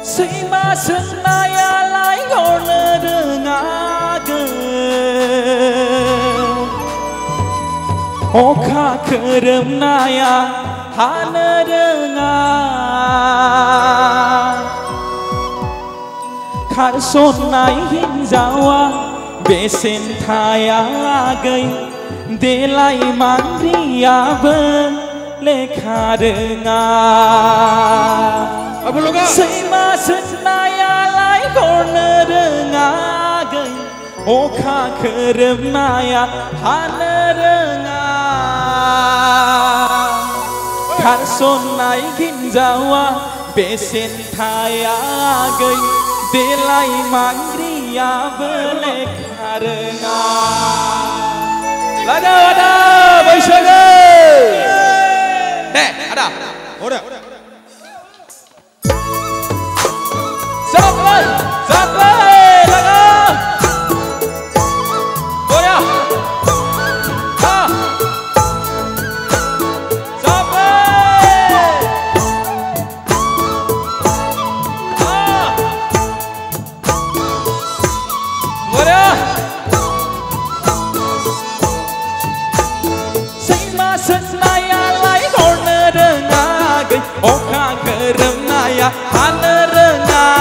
Sima senaya lai gona dengaga Oka kerem naya hana dengar Karson nai hinjawa besen thaya gai Delai mandriya lekha dengar Sima senaya lai gona dengagai Oka kerem naya hana dengar Karson nai ginjawa besen thaya gai Delai mandriya lekha dengar Ada Baisyaga ada Udah Sampai laga Boya Senaya lai gona dengagai Oka kerem naya hana dengar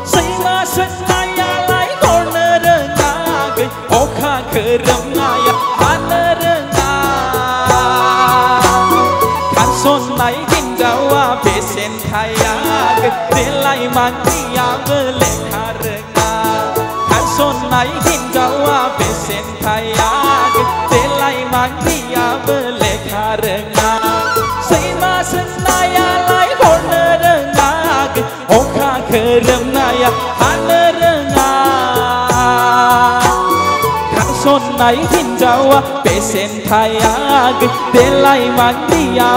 Sima senaya lai gona dengagai Oka kerem naya hana dengar Karson nai ginjawa besen thaya Delai mandriya lekha dengar Karson nai ginjawa besen thaya Delai mandriya lekha dengar Sima senaya lai gona dengar Oka kerem naya hana dengar Karson nai hinjawa besen thaya Delai mandriya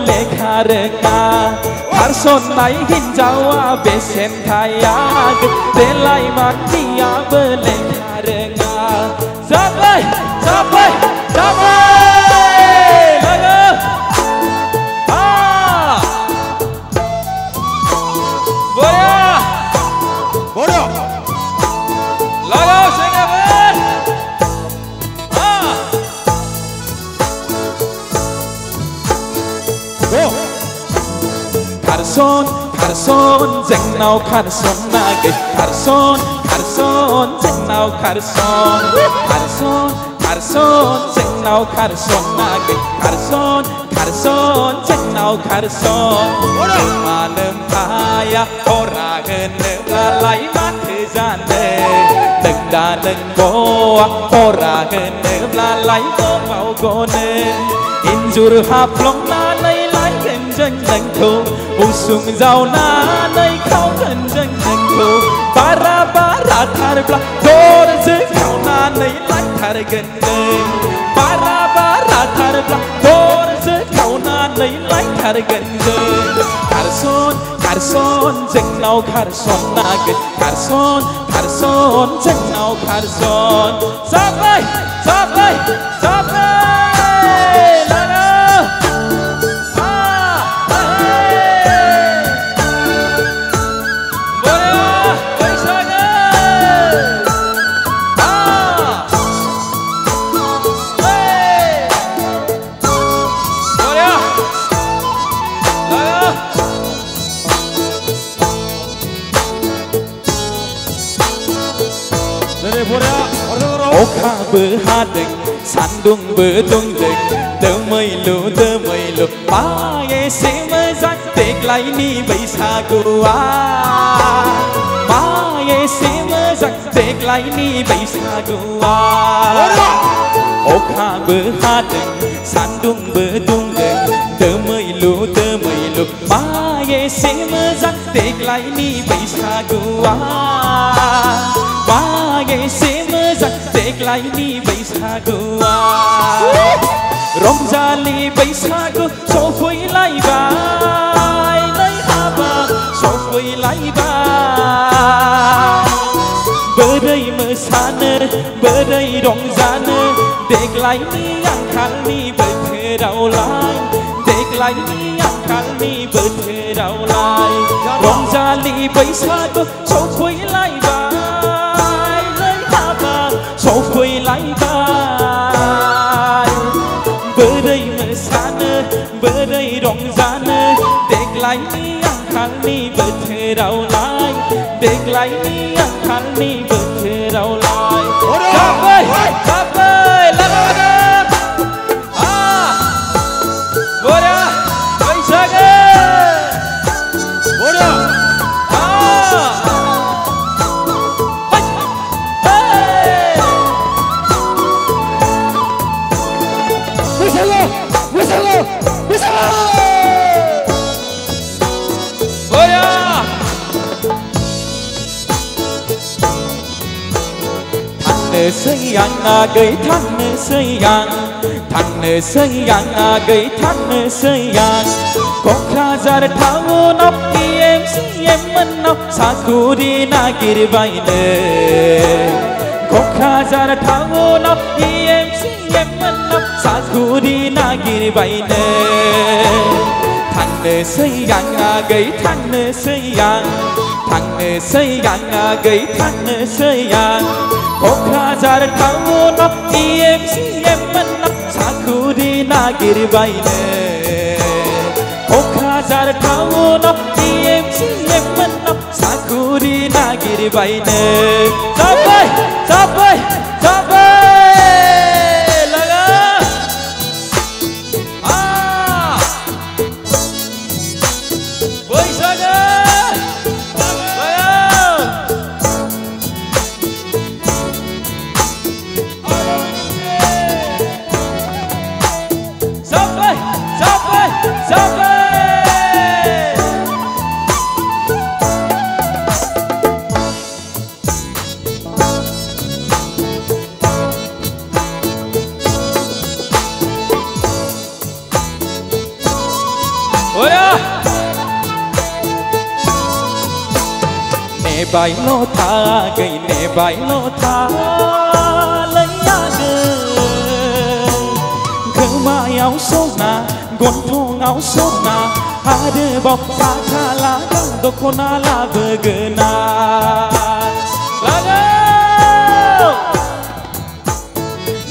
lekha dengar Karson nai hinjawa besen thaya Delai mandriya lekha dengar Sampai laga Boya laga sengaban Karson jeng nau Karson nage Karson jeng nau Karson jeng nau Karson nage Karson jeng nau Karson manem kaya ora gene lalai mate jane degda dengko ora gene lalai go mau gone injur haplong na lai lai genjeng dengko usung zau na nai khau genjeng dengko bara thar bla dor je khau na nai lai thar genne bara thar bla dor je khau na nai lai thar genne Karson jeng nau Karson nage Karson jeng nau Karson sampai laga Oka berhadeng sandung bertundeng temai lu paye semezak tek laini baisa gua paye semezak tek laini baisa gua Oka berhadeng sandung bertundeng temai lu paye semezak tek laini baisa gua paye semezak tek laini baisa gua Romzali Baisago Sofui lai bai Lai haba Sofui lai bai Berdei मोसानो बोरै रंजानो देग्लायनि आंखालनि बोथोरावलाय देग्लायनि आंखालनि बोथोरावलाय रंजालि बैसागु सफैलायबाय नै हाबा सफैलायबाय बोरै मोसानो बोरै रंजानो देग्लायनि आंखालनि बोथोरावलाय देग्लायनि आंखालनि बोथोरावलाय जाबै जाबै लागादों बोरा बैसागो बोरा बैसागो बैसागो बैसागो बोरा थांनोसै आं आगै थांनोसै आं आगै थांनोसै आं क'क्राझार टाउनाव EMCM मोननाव साकुरि नागिरबायनो क'क्राझार टाउनाव EMCM मोननाव साकुरि नागिरबायनो थांनोसै आं आगै थांनोसै आं आगै थांनोसै आं क'क्राझार टाउनाव EMCM मोननाव साकुरि नागिरबायनो क'क्राझार टाउनाव EMCM मोननाव साकुरि नागिरबायनो जाबाय जाबाय जाबाय Bài lô tha gầy nè bài lô tha lấy agơ gơ mai áo sâu na gon thong áo sâu na ada bọc tha tha la găng do kona la bergena lago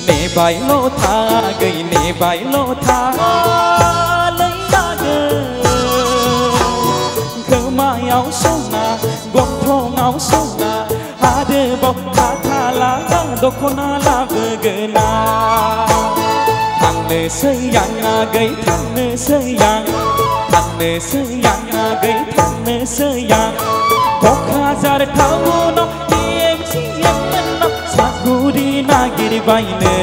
nè bài lô tha gầy nè bài lô tha lấy agơ gơ mai áo sâu na gon thong áo sâu na ada bọc tha tha la găng do kona la bergena थांनोसै आं आगै थांनोसै आं आगै थांनोसै आं क'क्राझार टाउनाव EMCM मोननाव साकुरि नागिरबायनो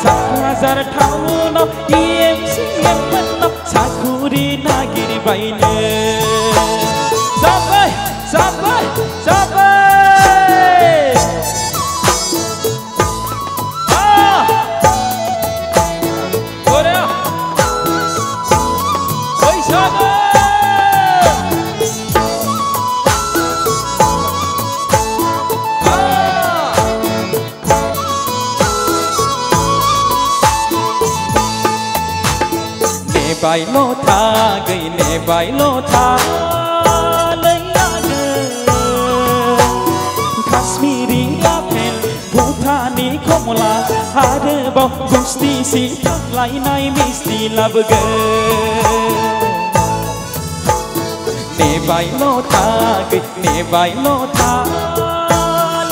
क'क्राझार टाउनाव EMCM मोननाव साकुरि नागिरबायनो जाबाय जाबाय जाबाय bài lô tha gầy nè bài lô tha lấy agơ Kashmiri apel Bhuthani komla ada bau gusti si lai nai misti labge nè bài lô tha gầy nè bài lô tha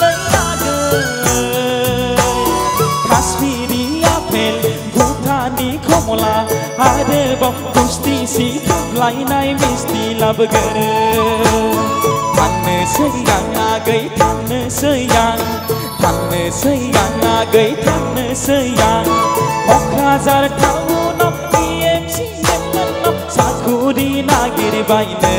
lấy agơ Kashmiri apel Bhuthani komla ada bau gusti si lai nai misti labge थांनोसै आं आगै थांनोसै आं आगै थांनोसै आं क'क्राझार टाउनाव EMCM मोननाव साकुरि नागिरबायनो